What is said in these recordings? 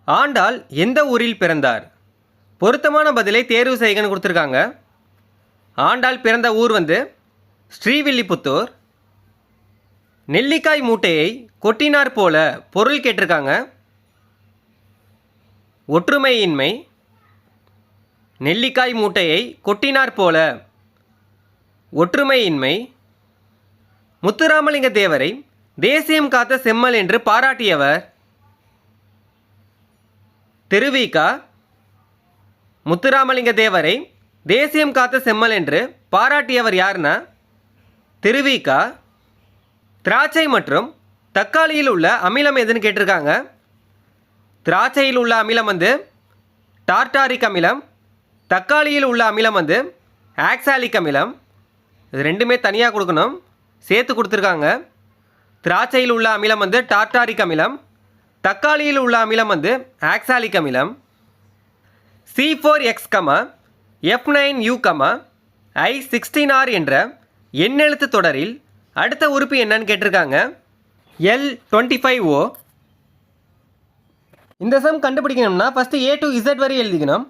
ஆண்டாள் எந்த ஊரில் பிறந்தார்? பொருத்தமான பதிலை தேர்வு செய்கன்னு கொடுத்துருக்காங்க. ஆண்டாள் பிறந்த ஊர் ஸ்ரீவில்லிபுத்தூர். நெல்லிக்காய் மூட்டையை கொட்டினார் போல பொருள் கேட்டிருக்காங்க. ஒற்றுமையின்மை. நெல்லிக்காய் மூட்டையை கொட்டினார் போல ஒற்றுமையின்மை. முத்துராமலிங்க தேவரை தேசியம் காத்த செம்மல் என்று பாராட்டியவர்? திருவிக. முத்துராமலிங்க தேவரை தேசியம் காத்த செம்மல் என்று பாராட்டியவர் யாருன்னா திருவிக. திராட்சை மற்றும் தக்காளியில் உள்ள அமிலம் எதுன்னு கேட்டிருக்காங்க. திராட்சையில் உள்ள அமிலம் டார்டாரிக் அமிலம். தக்காளியில் உள்ள அமிலம் ஆக்சாலிக் அமிலம். இது ரெண்டுமே தனியாக கொடுக்கணும், சேர்த்து கொடுத்துருக்காங்க. திராட்சையில் உள்ள அமிலம் டார்டாரிக் அமிலம். தக்காளியில் உள்ள அமிலம் ஆக்சாலிக் அமிலம். C4X, F9U, I16R என்ற எண்ணெழுத்து தொடரில் அடுத்த உறுப்பு என்னன்னு கேட்டிருக்காங்க. L25O. இந்த சம் கண்டுபிடிக்கணும்னா ஃபஸ்ட்டு A to Z வரை எழுதிக்கணும்.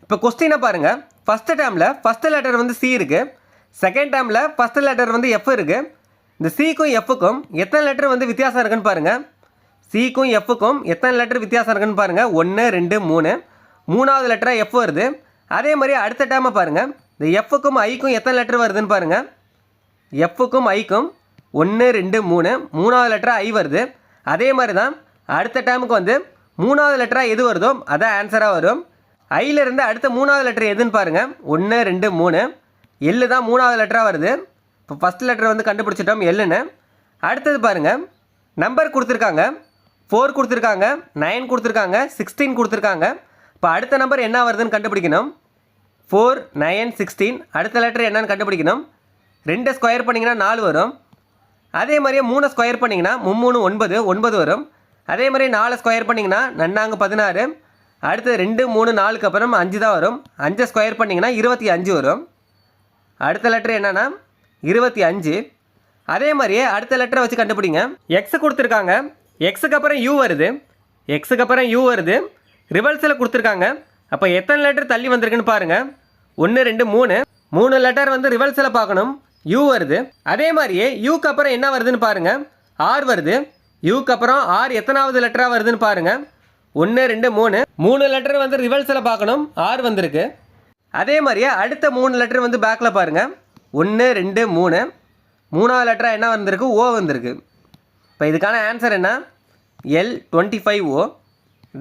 இப்போ கொஸ்டினை பாருங்கள். ஃபஸ்ட்டு டேர்மில் ஃபஸ்ட்டு லெட்டர் C இருக்குது. செகண்ட் டேர்மில் ஃபஸ்ட்டு லெட்டர் F இருக்குது. இந்த சிக்கும் எஃப்க்கும் எத்தனை லெட்டர் வித்தியாசம் இருக்குன்னு பாருங்கள். சிக்கும் எஃப்க்கும் எத்தனை லெட்டர் வித்தியாசம் இருக்குன்னு பாருங்கள். 1 2 3. மூணாவது லெட்டராக எஃப் வருது. அதே மாதிரி அடுத்த டேர்மை பாருங்கள். இந்த எஃப்க்கும் ஐக்கும் எத்தனை லெட்டர் வருதுன்னு பாருங்கள். எஃப்க்கும் ஐக்கும் 1 2 3. மூணாவது லெட்டராக ஐ வருது. அதே மாதிரி தான் அடுத்த டேர்முக்கு மூணாவது லெட்டராக எது வருதோ அதான் ஆன்சராக வரும். ஐயிலிருந்து அடுத்த மூணாவது லெட்டர் எதுன்னு பாருங்கள். 1 2 3. எல்லு தான் மூணாவது லெட்டராக வருது. இப்போ ஃபஸ்ட் லெட்டர் கண்டுபிடிச்சிட்டோம் எல்லுன்னு. அடுத்தது பாருங்கள், நம்பர் கொடுத்துருக்காங்க. 4 கொடுத்துருக்காங்க, 9 கொடுத்துருக்காங்க, 16 கொடுத்துருக்காங்க. இப்போ அடுத்த நம்பர் என்ன வருதுன்னு கண்டுபிடிக்கணும். 4 9 16. அடுத்த லெட்டர் என்னன்னு கண்டுபிடிக்கணும். 2 ஸ்கொயர் பண்ணிங்கன்னா 4 வரும். அதே மாதிரியே 3 ஸ்கொயர் பண்ணிங்கன்னா 3 9 9 வரும். அதே மாதிரி 4 ஸ்கொயர் பண்ணிங்கன்னா 4 16. அடுத்து 2 3 4க்கு அப்புறம் 5 தான் வரும். 5 ஸ்கொயர் பண்ணிங்கன்னா 25 வரும். அடுத்த லெட்டர் என்னன்னா 25. அதே மாதிரியே அடுத்த லெட்டரை வச்சு கண்டுபிடிங்க. எக்ஸ் கொடுத்துருக்காங்க, எக்ஸுக்கு அப்புறம் யூ வருது. எக்ஸுக்கு அப்புறம் யூ வருது. ரிவல்ஸில் கொடுத்துருக்காங்க. அப்போ எத்தனை லெட்டர் தள்ளி வந்திருக்குன்னு பாருங்கள். 1 2 3. 3 லெட்டர் ரிவல்ஸில் பார்க்கணும். யூ வருது. அதே மாதிரியே யூக்கு அப்புறம் என்ன வருதுன்னு பாருங்கள். ஆர் வருது. யூக்கு அப்புறம் ஆர் எத்தனாவது லெட்டராக வருதுன்னு பாருங்கள். 1 2 3. 3 லெட்டர் ரிவல்ஸில் பார்க்கணும். ஆர் வந்திருக்கு. அதே மாதிரியே அடுத்த 3 லெட்டர் பேக்கில் பாருங்கள். 1 2 3. மூணாவது லெட்டராக என்ன வந்திருக்கு? ஓ வந்திருக்கு. இப்போ இதுக்கான ஆன்சர் என்ன? L25O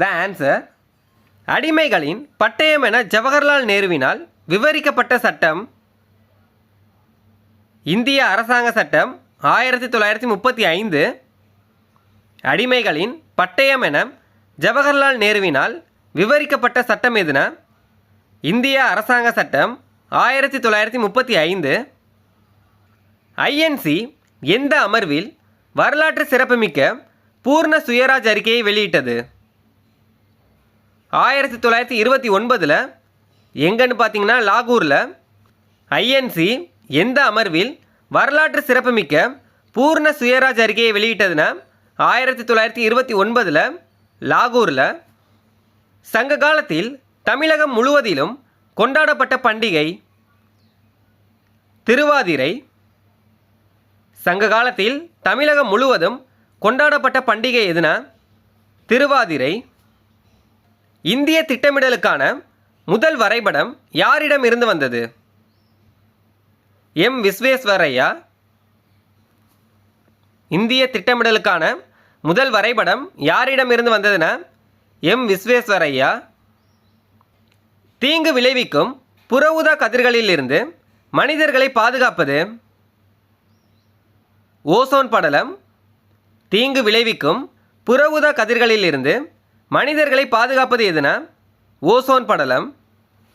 the answer. அடிமைகளின் பட்டயம் என ஜவஹர்லால் நேருவினால் விவரிக்கப்பட்ட சட்டம் இந்திய அரசாங்க சட்டம் 1935. அடிமைகளின் பட்டயம் என ஜவஹர்லால் நேருவினால் விவரிக்கப்பட்ட சட்டம் எதுனா இந்திய அரசாங்க சட்டம் 1935. INC எந்த அமர்வில் வரலாற்று சிறப்புமிக்க பூர்ண சுயராஜ் அறிக்கையை வெளியிட்டது? 1929. எங்கன்னு பார்த்தீங்கன்னா லாகூரில். INC எந்த அமர்வில் வரலாற்று சிறப்புமிக்க பூர்ண சுயராஜ் அறிக்கையை வெளியிட்டதுன்னா 1929 லாகூரில். சங்க காலத்தில் தமிழகம் முழுவதிலும் கொண்டாடப்பட்ட பண்டிகை திருவாதிரை. சங்க காலத்தில் தமிழகம் முழுவதும் கொண்டாடப்பட்ட பண்டிகை எதுனா திருவாதிரை. இந்திய திட்டமிடலுக்கான முதல் வரைபடம் யாரிடம் இருந்து வந்தது? M விஸ்வேஸ்வரய்யா. இந்திய திட்டமிடலுக்கான முதல் வரைபடம் யாரிடம் இருந்து வந்ததுன்னா M விஸ்வேஸ்வரய்யா. தீங்கு விளைவிக்கும் புற ஊதா கதிர்களிலிருந்து மனிதர்களை பாதுகாப்பது ஓசோன் படலம். தீங்கு விளைவிக்கும் புற ஊதா கதிர்களிலிருந்து மனிதர்களை பாதுகாப்பது எதுனா ஓசோன் படலம்.